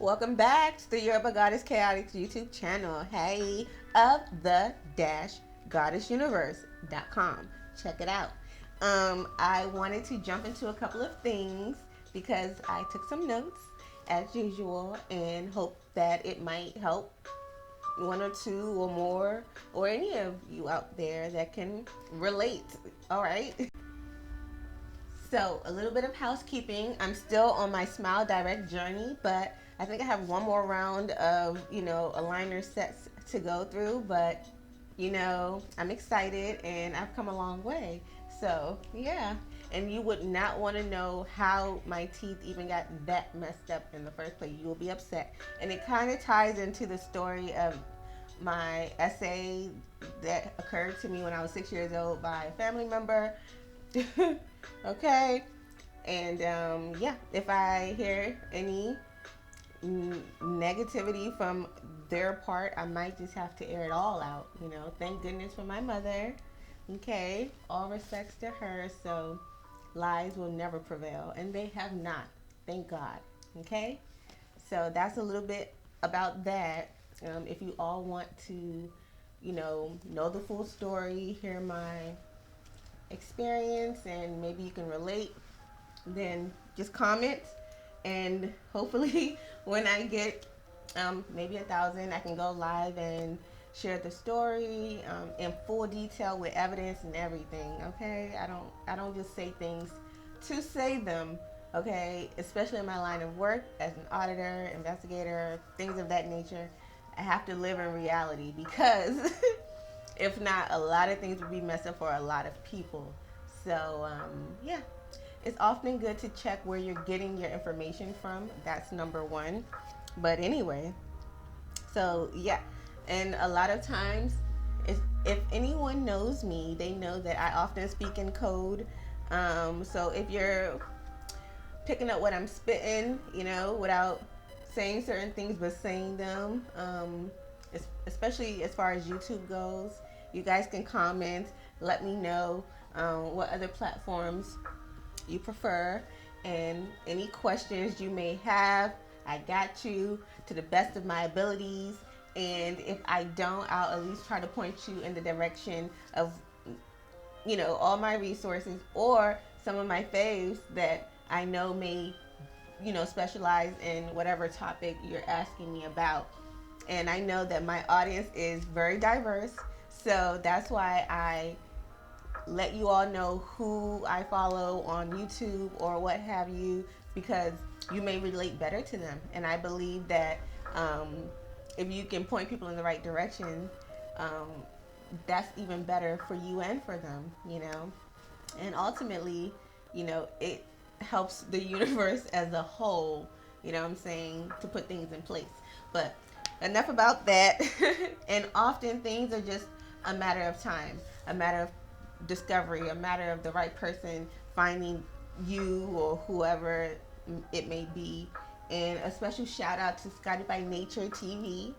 Welcome back to the Yoruba Goddess Chaotic YouTube channel. Hey, of the goddessuniverse.com. Check it out. I wanted to jump into a couple of things because I took some notes as usual and hope that it might help one or two or more or any of you out there that can relate. All right. So, a little bit of housekeeping. I'm still on my Smile Direct journey, but I think I have one more round of, aligner sets to go through. But, I'm excited and I've come a long way. So, yeah. And you would not want to know how my teeth even got that messed up in the first place. You will be upset. And it kind of ties into the story of my essay that occurred to me when I was 6 years old by a family member. Okay. And yeah, if I hear any negativity from their part, I might just have to air it all out. Thank goodness for my mother. Okay. All respects to her. So lies will never prevail. And they have not. Thank God. Okay. So that's a little bit about that. If you all want to, know the full story, hear my experience, and maybe you can relate, then just comment, and hopefully when I get maybe 1,000, I can go live and share the story in full detail with evidence and everything. Okay, I don't just say things to say them. Okay, especially in my line of work as an auditor, investigator, things of that nature. I have to live in reality because if not, a lot of things would be messed up for a lot of people. So, yeah, it's often good to check where you're getting your information from. That's number one. But anyway, so yeah, and a lot of times, if anyone knows me, they know that I often speak in code. So if you're picking up what I'm spitting, without saying certain things but saying them, especially as far as YouTube goes, you guys can comment, let me know what other platforms you prefer, and any questions you may have. I got you to the best of my abilities, and if I don't, I'll at least try to point you in the direction of all my resources or some of my faves that I know may specialize in whatever topic you're asking me about. And I know that my audience is very diverse, so that's why I let you all know who I follow on YouTube or what have you, because you may relate better to them. And I believe that if you can point people in the right direction, that's even better for you and for them, And ultimately, it helps the universe as a whole, what I'm saying, to put things in place. But enough about that. And often things are just a matter of time, a matter of discovery, a matter of the right person finding you or whoever it may be. And a special shout out to Scotty by Nature TV.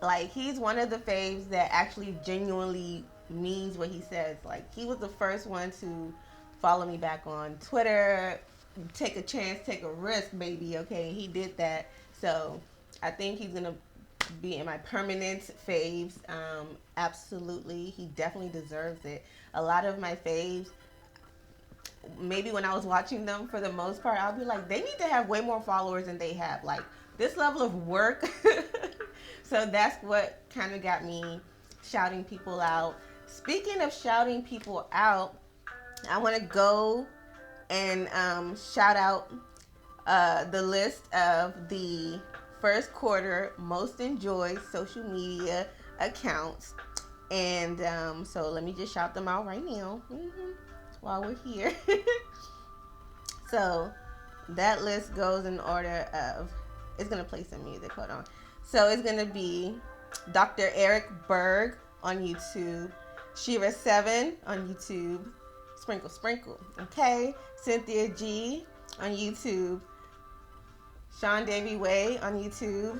Like, he's one of the faves that actually genuinely means what he says. Like, he was the first one to follow me back on Twitter. Take a chance, take a risk, baby. Okay, he did that. So I think he's gonna be in my permanent faves. Absolutely, he definitely deserves it. A lot of my faves, maybe when I was watching them, for the most part, I'll be like, they need to have way more followers than they have. Like, this level of work. So that's what kind of got me shouting people out. Speaking of shouting people out, I want to go and shout out the list of the first quarter most enjoyed social media accounts. And so let me just shout them out right now while we're here. So that list goes in order of, it's going to play some music. Hold on. So it's going to be Dr. Eric Berg on YouTube, Shira7 on YouTube, Sprinkle Sprinkle, okay? Cynthia G on YouTube, Sean Davy Way on YouTube,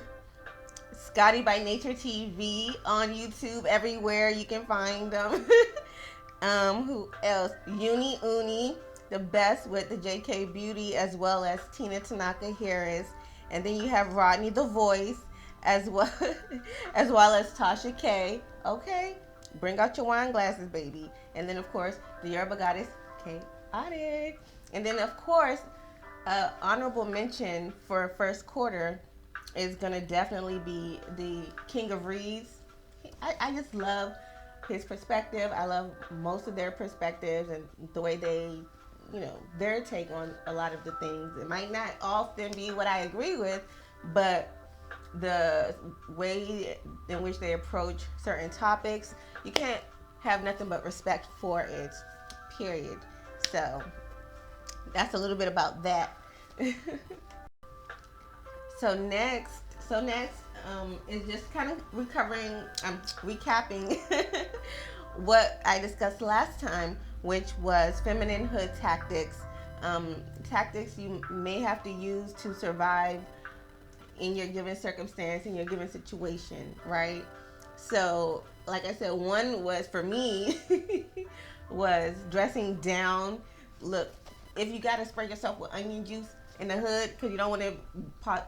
Scotty by Nature TV on YouTube, everywhere you can find them. Who else? Uni, the best with the JK Beauty, as well as Tina Tanaka Harris And then you have Rodney the Voice, as well as well as Tasha K. Okay, bring out your wine glasses, baby. And then of course the Yoruba goddess Chaotic. And then of course, honorable mention for first quarter is gonna definitely be the King of Reeds. I just love his perspective. I love most of their perspectives and the way they, their take on a lot of the things. It might not often be what I agree with, but the way in which they approach certain topics, you can't have nothing but respect for it, period. So that's a little bit about that. So next is just kind of recapping what I discussed last time, which was feminine hood tactics. Tactics you may have to use to survive in your given circumstance, in your given situation, right? So, like I said, one was for me was dressing down. Look, if you gotta spray yourself with onion juice in the hood because you don't want to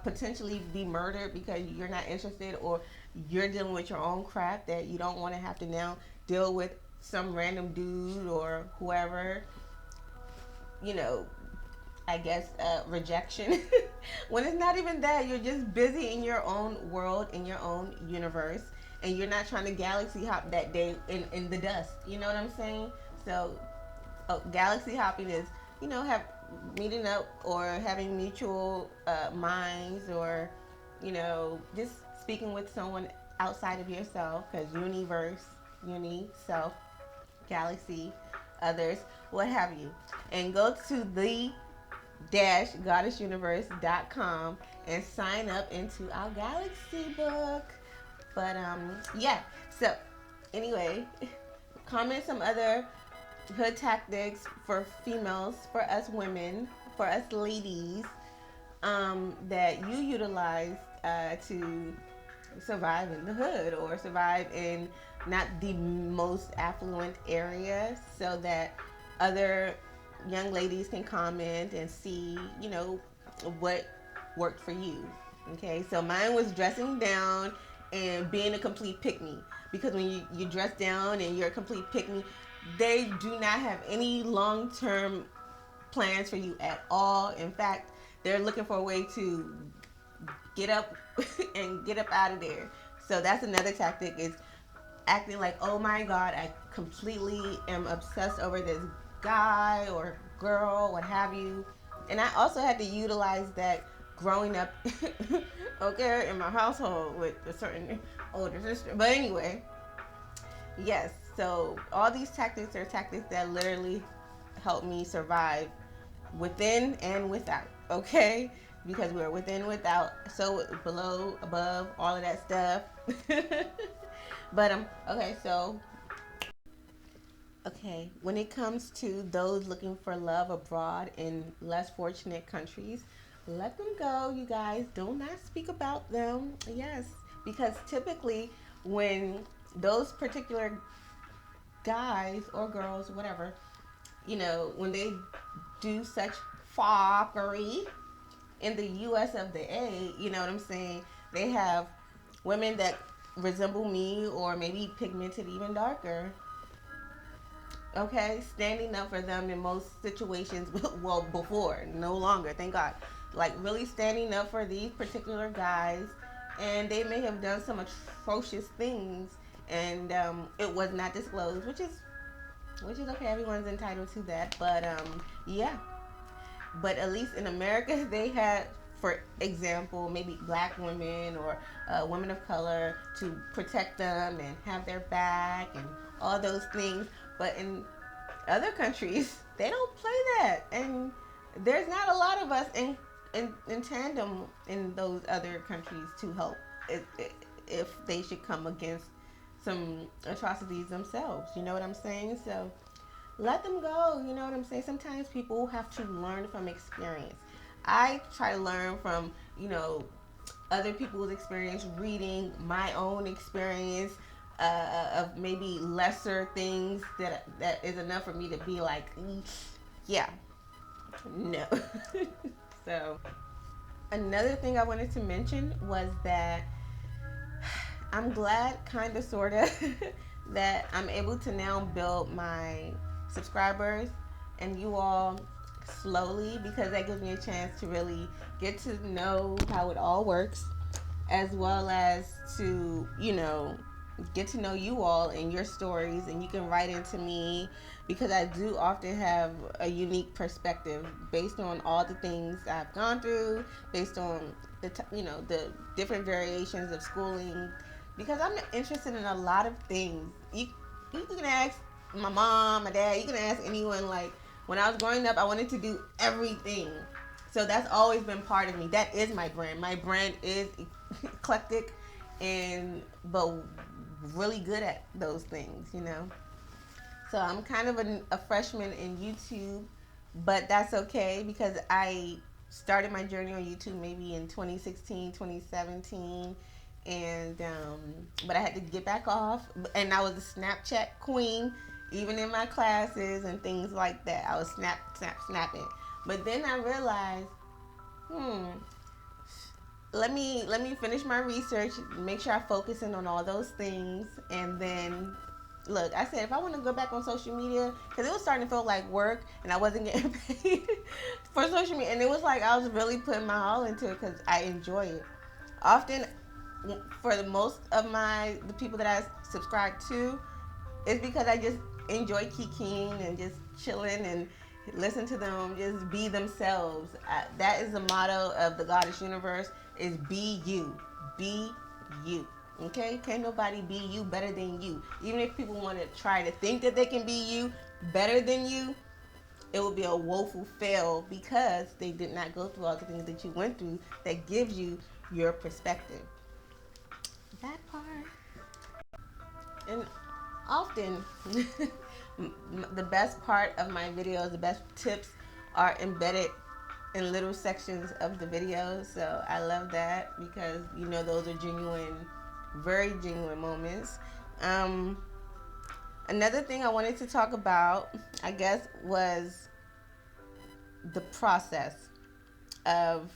potentially be murdered because you're not interested, or you're dealing with your own crap that you don't want to have to now deal with some random dude or whoever, you know, I guess rejection. When it's not even that, you're just busy in your own world, in your own universe, and you're not trying to galaxy hop that day in the dust. You know what I'm saying? So, galaxy hopping is, have meeting up or having mutual minds, or, just speaking with someone outside of yourself, because universe, self, galaxy, others, what have you. And go to the goddessuniverse.com and sign up into our galaxy book. But yeah, so anyway, comment some other hood tactics for females, for us women, for us ladies, that you utilize to survive in the hood or survive in not the most affluent area, so that other young ladies can comment and see, what worked for you. Okay, so mine was dressing down and being a complete pick-me. Because when you dress down and you're a complete pick-me, they do not have any long-term plans for you at all. In fact, they're looking for a way to get up and get up out of there. So that's another tactic, is acting like, oh my God, I completely am obsessed over this guy or girl, what have you. And I also had to utilize that growing up, okay, in my household with a certain older sister. But anyway, yes, so all these tactics are tactics that literally help me survive within and without, okay? Because we're within, without, so below, above, all of that stuff. But okay, when it comes to those looking for love abroad in less fortunate countries, let them go, you guys. Do not speak about them. Yes, because typically when those particular guys or girls, whatever, when they do such fuckery in the US of the A, you know what I'm saying? They have women that resemble me, or maybe pigmented even darker, okay, standing up for them in most situations. Well, before, no longer, thank God. Like, really standing up for these particular guys, and they may have done some atrocious things, and it was not disclosed, which is okay. Everyone's entitled to that. But yeah, but at least in America, they had, for example, maybe black women or women of color to protect them and have their back and all those things. But in other countries, they don't play that, and there's not a lot of us in tandem in those other countries to help if they should come against some atrocities themselves. You know what I'm saying? So let them go. You know what I'm saying? Sometimes people have to learn from experience. I try to learn from, other people's experience, reading my own experience, of maybe lesser things that is enough for me to be like, yeah, no. So Another thing I wanted to mention was that I'm glad, kind of, sort of, that I'm able to now build my subscribers and you all slowly, because that gives me a chance to really get to know how it all works, as well as to, get to know you all and your stories. And you can write into me because I do often have a unique perspective based on all the things I've gone through, based on the different variations of schooling, because I'm interested in a lot of things. You can ask my mom, my dad, you can ask anyone. Like, when I was growing up, I wanted to do everything. So that's always been part of me. That is my brand. My brand is eclectic, and but really good at those things. So I'm kind of a freshman in YouTube, but that's okay because I started my journey on YouTube maybe in 2016, 2017, and but I had to get back off, and I was a Snapchat queen, even in my classes and things like that. I was snapping. But then I realized, let me finish my research, make sure I focus in on all those things, and then look, I said if I want to go back on social media, because it was starting to feel like work and I wasn't getting paid for social media, and it was like I was really putting my all into it because I enjoy it. Often, for the most of the people that I subscribe to, it's because I just enjoy kikiing and just chilling and listen to them just be themselves. That is the motto of the Goddess Universe: is be you, be you. Okay, can't nobody be you better than you. Even if people want to try to think that they can be you better than you, it will be a woeful fail because they did not go through all the things that you went through that gives you your perspective. That part. And often the best part of my videos, the best tips are embedded in little sections of the videos. So I love that because those are genuine, very genuine moments. Another thing I wanted to talk about, I guess, was the process of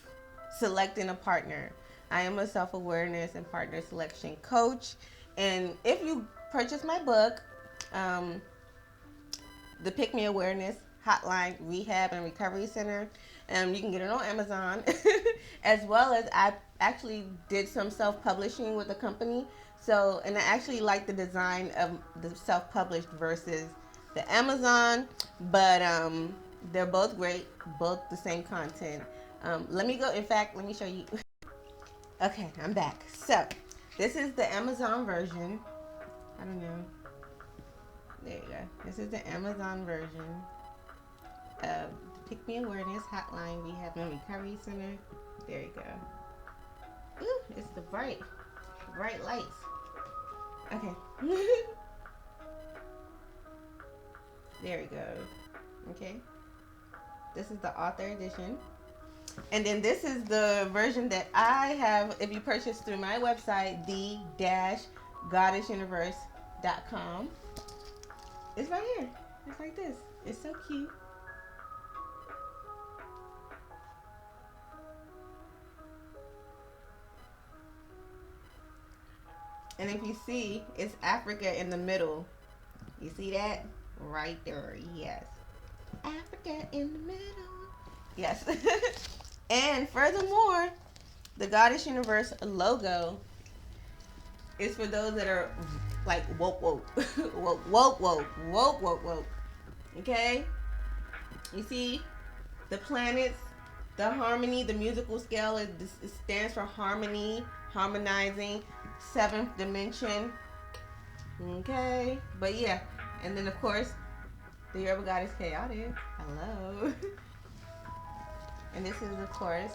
selecting a partner. I am a self-awareness and partner selection coach, and if you purchase my book, the Pick Me Awareness Hotline Rehab and Recovery Center, you can get it on Amazon, as well as I actually did some self-publishing with a company. So, and I actually like the design of the self-published versus the Amazon, but they're both great, both the same content. Let me go. In fact, let me show you. Okay, I'm back. So, this is the Amazon version. I don't know. There you go. This is the Amazon version of the Pick Me Awareness Hotline Rehab and Recovery Center. There you go. Ooh, it's the bright lights. Okay. There we go. Okay. This is the author edition. And then this is the version that I have if you purchase through my website, the-goddessuniverse.com. It's right here. It's like this. It's so cute. And if you see, it's Africa in the middle. You see that? Right there. Yes. Africa in the middle. Yes. And furthermore, the Goddess Universe logo is for those that are like woke. Okay? You see the planets, the harmony, the musical scale, it stands for harmony, harmonizing, seventh dimension. Okay? But yeah, and then of course, the Yoruba Goddess Chaotic. Hello. And this is of course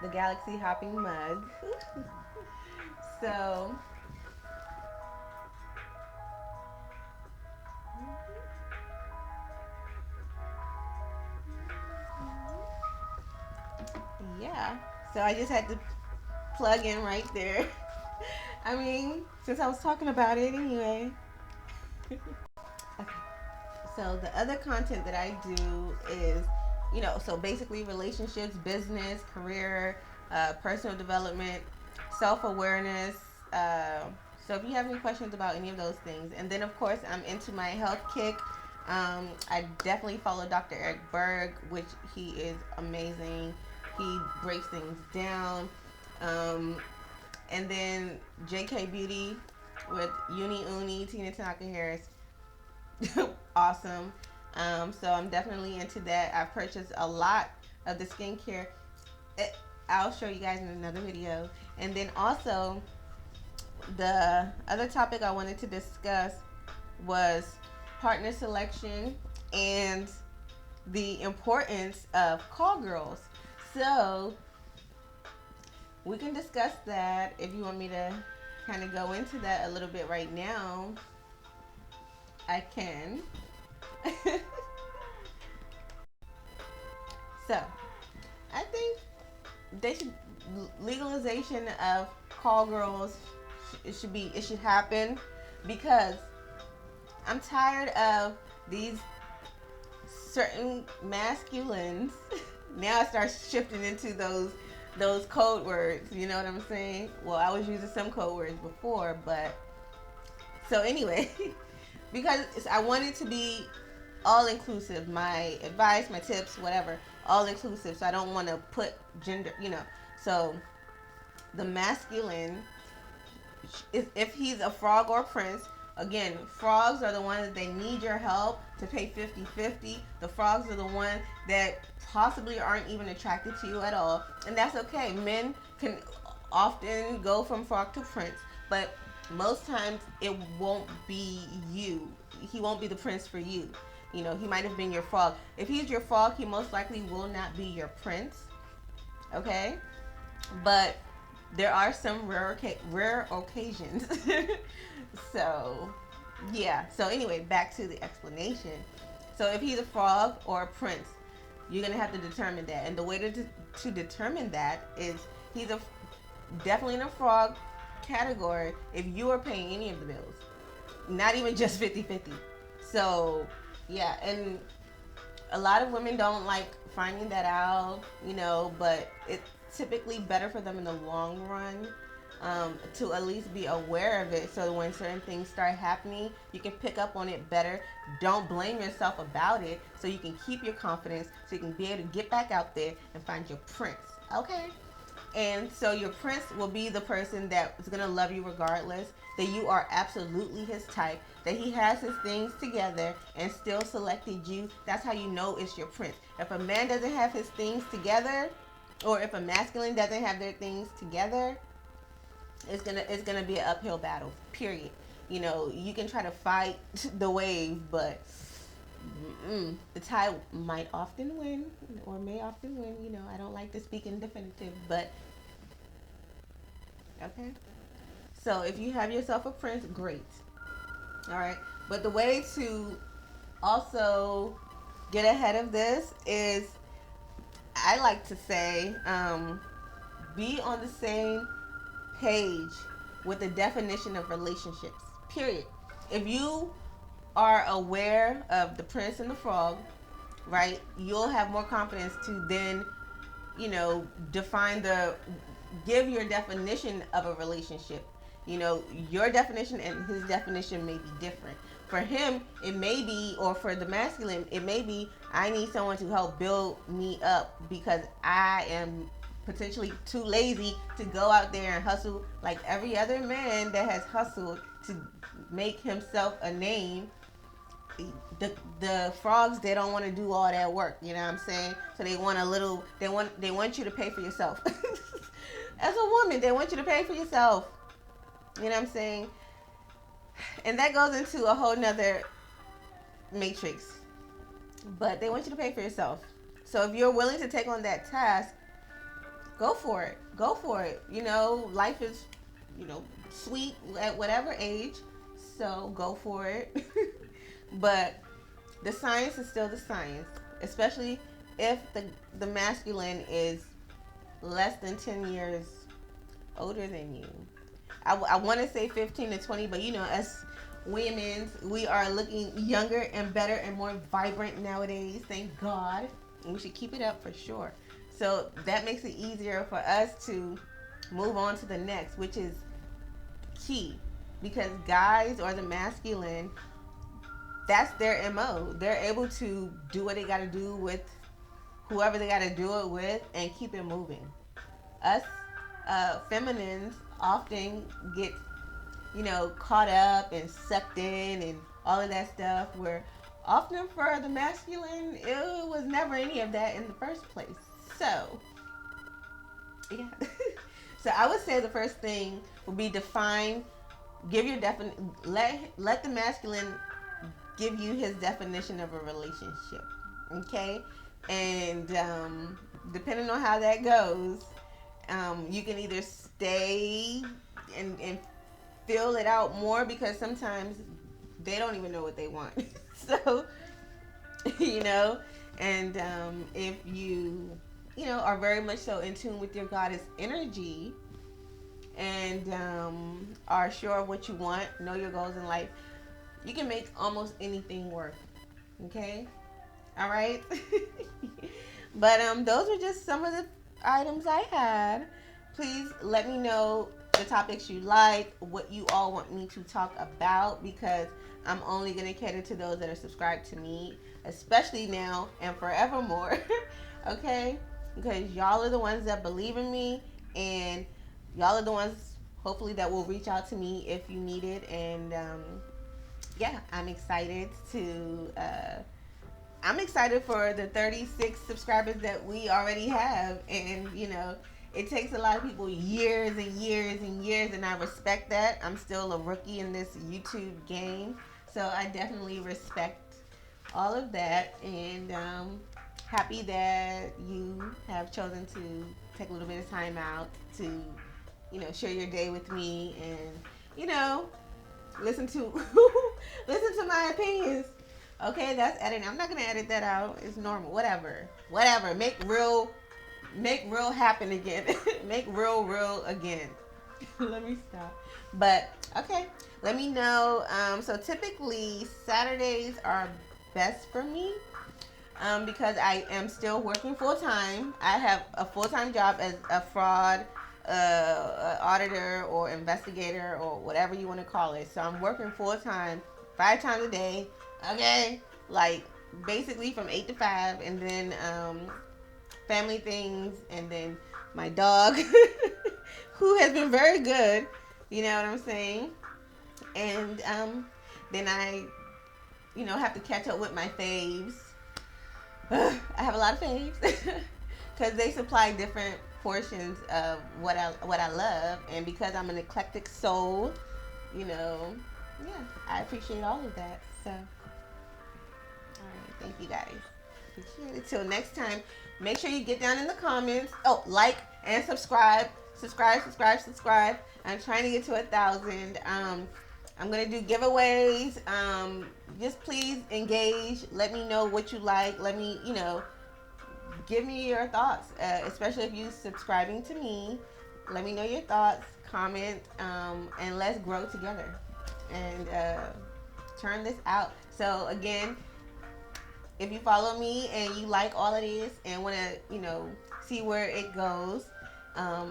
the Galaxy Hopping Mug. So yeah, so I just had to plug in right there. I mean, since I was talking about it anyway. Okay. So the other content that I do is So basically relationships, business, career, personal development, self-awareness. Uh, so if you have any questions about any of those things, and then of course I'm into my health kick. I definitely follow Dr. Eric Berg, which he is amazing. He breaks things down. Um, and then JK Beauty with Uni, Tina Tanaka Harris. Awesome. So I'm definitely into that. I've purchased a lot of the skincare. It, I'll show you guys in another video. And then also, the other topic I wanted to discuss was partner selection and the importance of call girls. So we can discuss that if you want me to kind of go into that a little bit right now. I can. So I think they should legalization of call girls. It should happen because I'm tired of these certain masculines. Now it starts shifting into those code words. You know what I'm saying? Well, I was using some code words before, but so anyway, because I want it to be all inclusive. My advice, my tips, whatever, all inclusive. So I don't want to put gender. So the masculine, if he's a frog or a prince, again, frogs are the ones that they need your help to pay 50-50. The frogs are the ones that possibly aren't even attracted to you at all. And that's okay. Men can often go from frog to prince, but most times it won't be you. He won't be the prince for you. He might have been your frog. If he's your frog, he most likely will not be your prince. Okay? But there are some rare occasions. So, yeah. So anyway, back to the explanation. So if he's a frog or a prince, you're going to have to determine that. And the way to determine that is he's definitely in a frog category if you are paying any of the bills. Not even just 50-50. So, yeah. And a lot of women don't like finding that out, but it's typically better for them in the long run to at least be aware of it, so when certain things start happening, you can pick up on it better. Don't blame yourself about it, so you can keep your confidence, so you can be able to get back out there and find your prince. Okay? And so your prince will be the person that is going to love you regardless, that you are absolutely his type, that he has his things together and still selected you. That's how you know it's your prince. If a man doesn't have his things together, or if a masculine doesn't have their things together, it's gonna be an uphill battle. Period. You can try to fight the wave, but the tide might often win, or may often win. I don't like to speak in definitive, but okay. So if you have yourself a prince, great. All right. But the way to also get ahead of this is, I like to say, be on the same page with the definition of relationships. Period. If you are aware of the prince and the frog, right, you'll have more confidence to then, give your definition of a relationship. Your definition and his definition may be different. For him, it may be, or for the masculine, it may be, I need someone to help build me up because I am potentially too lazy to go out there and hustle like every other man that has hustled to make himself a name. The frogs, they don't want to do all that work, you know what I'm saying? So they want you to pay for yourself. As a woman, they want you to pay for yourself. You know what I'm saying? And that goes into a whole nother matrix. But they want you to pay for yourself. So if you're willing to take on that task, go for it. Go for it. Life is, sweet at whatever age. So go for it. But the science is still the science. Especially if the masculine is less than 10 years older than you. I want to say 15 to 20, but us women, we are looking younger and better and more vibrant nowadays. Thank God. we should keep it up for sure. So that makes it easier for us to move on to the next, which is key. Because guys or the masculine, that's their MO. They're able to do what they got to do with whoever they got to do it with and keep it moving. Us feminines often get, caught up and sucked in and all of that stuff, where often for the masculine, it was never any of that in the first place. So, yeah. So I would say the first thing would be define, give your let the masculine give you his definition of a relationship. Okay? And depending on how that goes, you can either stay and fill it out more, because sometimes they don't even know what they want. So, and if you, are very much so in tune with your goddess energy and are sure of what you want, know your goals in life, you can make almost anything work. Okay? All right? But those are just some of the items I had. Please let me know the topics you like, what you all want me to talk about, because I'm only going to cater to those that are subscribed to me, especially now and forevermore. Okay? Because y'all are the ones that believe in me, and y'all are the ones, hopefully, that will reach out to me if you need it. And yeah, I'm excited for the 36 subscribers that we already have. And, it takes a lot of people years and years and years, and I respect that. I'm still a rookie in this YouTube game, so I definitely respect all of that. And happy that you have chosen to take a little bit of time out to, share your day with me and, listen to listen to my opinions. Okay, that's editing. I'm not gonna edit that out. It's normal. Whatever. Make real happen again. Make real again. Let me stop. But okay, let me know. So typically Saturdays are best for me. Because I am still working full time. I have a full time job as a fraud auditor or investigator or whatever you want to call it. So I'm working full time, 5 times a day. Okay, like basically from 8 to 5, and then family things, and then my dog, who has been very good. You know what I'm saying? And then I, have to catch up with my faves. I have a lot of faves because they supply different portions of what I love, and because I'm an eclectic soul, I appreciate all of that. So, all right, thank you guys. Appreciate it. Till next time, make sure you get down in the comments. Oh, like and subscribe. I'm trying to get to 1,000. I'm gonna do giveaways. Just please engage. Let me know what you like. Let me, give me your thoughts. Especially if you're subscribing to me. Let me know your thoughts. Comment. And let's grow together. And turn this out. So again, if you follow me and you like all of this and want to, see where it goes,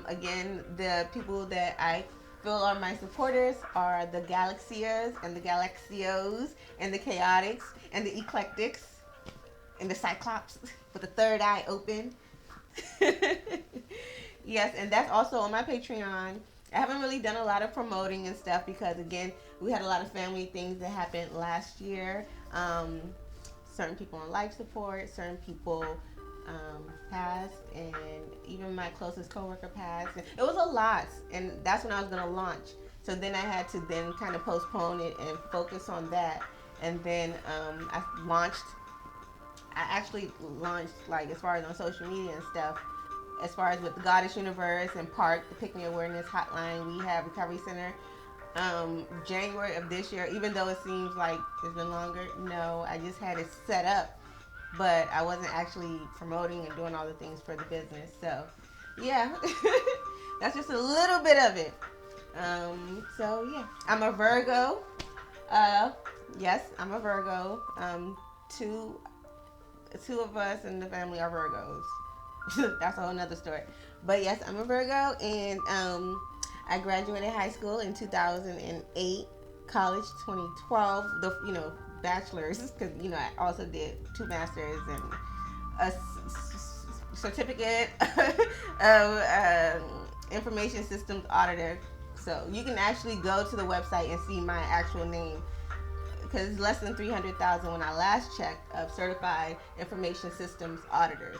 again, the people that I feel are my supporters are the Galaxias and the Galaxios and the Chaotics and the Eclectics and the Cyclops with the third eye open. Yes, and that's also on my Patreon. I haven't really done a lot of promoting and stuff because, again, we had a lot of family things that happened last year. Certain people on life support, certain people passed, and even my closest coworker passed. And it was a lot, and that's when I was going to launch. So then I had to then kind of postpone it and focus on that. And then I actually launched, like, as far as on social media and stuff, as far as with the Goddess Universe and PAHRRC, the Pick Me Awareness Hotline, Rehab Recovery Center. January of this year, even though it seems like it's been longer, no, I just had it set up, but I wasn't actually promoting and doing all the things for the business. So, yeah, that's just a little bit of it. So, yeah, I'm a Virgo. Yes, I'm a Virgo. two of us in the family are Virgos. That's a whole nother story. But yes, I'm a Virgo, and I graduated high school in 2008, college 2012. The bachelor's, because I also did 2 masters and a certificate of information systems auditor. So you can actually go to the website and see my actual name, because it's less than 300,000 when I last checked, of certified information systems auditors.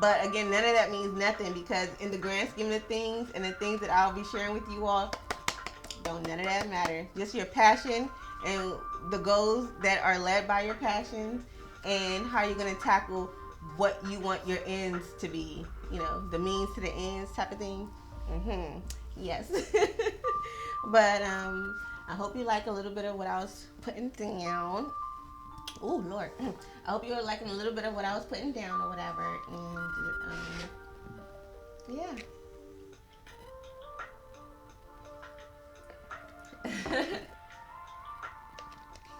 But again, none of that means nothing, because in the grand scheme of things and the things that I'll be sharing with you all, don't none of that matter. Just your passion and the goals that are led by your passion, and how you're going to tackle what you want your ends to be. The means to the ends type of thing. Yes. But I hope you like a little bit of what I was putting down. Oh Lord, I hope you're liking a little bit of what I was putting down or whatever. And yeah.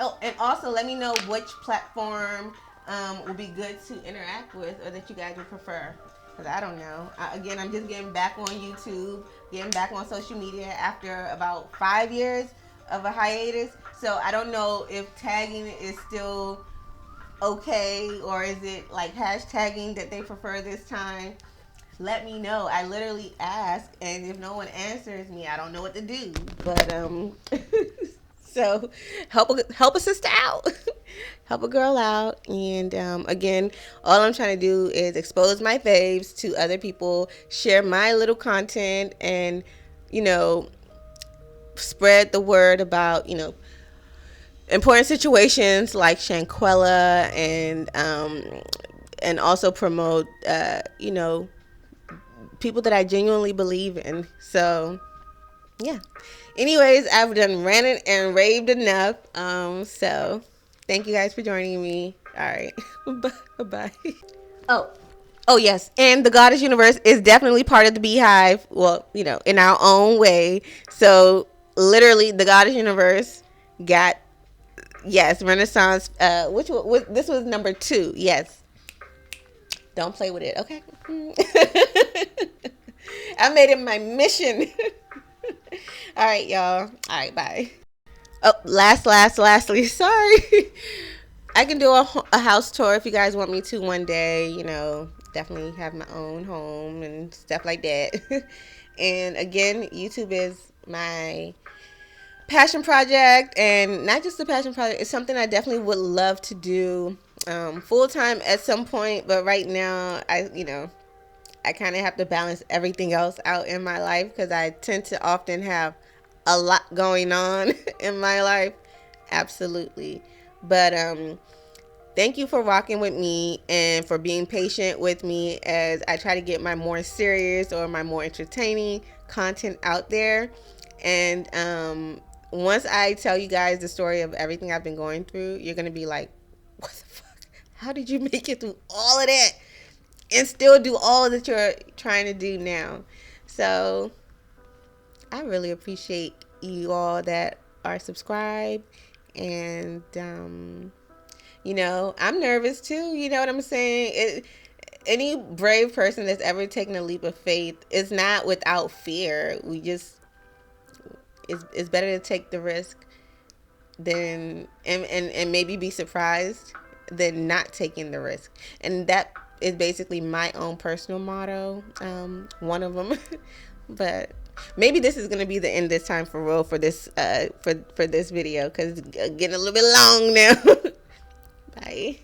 Oh, and also let me know which platform will be good to interact with, or that you guys would prefer. Because I don't know. Again, I'm just getting back on YouTube, getting back on social media after about 5 years of a hiatus. So I don't know if tagging is still okay, or is it like hashtagging that they prefer this time. Let me know. I literally ask, and if no one answers me, I don't know what to do. But so help a sister out. Help a girl out. And again, all I'm trying to do is expose my faves to other people, share my little content, and spread the word about important situations like Shanquella, and also promote people that I genuinely believe in. So yeah. Anyways, I've done ranted and raved enough. So thank you guys for joining me. All right. Bye. Oh yes, and the Goddess Universe is definitely part of the Beehive. Well, in our own way. So literally, the Goddess Universe got, yes, Renaissance. Which was this was number 2. Yes. Don't play with it, okay? I made it my mission. All right, y'all. All right, bye. Oh, lastly, sorry. I can do a house tour if you guys want me to one day. Definitely have my own home and stuff like that. And again, YouTube is my passion project, and not just a passion project. It's something I definitely would love to do full time at some point. But right now, I kind of have to balance everything else out in my life, because I tend to often have a lot going on in my life. Absolutely. But thank you for rocking with me and for being patient with me as I try to get my more serious or my more entertaining content out there. And once I tell you guys the story of everything I've been going through, you're going to be like, what the fuck? How did you make it through all of that and still do all that you're trying to do now? So I really appreciate you all that are subscribed. And I'm nervous too. You know what I'm saying? Any brave person that's ever taken a leap of faith is not without fear. It's better to take the risk than and maybe be surprised than not taking the risk. And that is basically my own personal motto. One of them. But maybe this is gonna be the end this time for real for this for this video, because it's getting a little bit long now. Bye.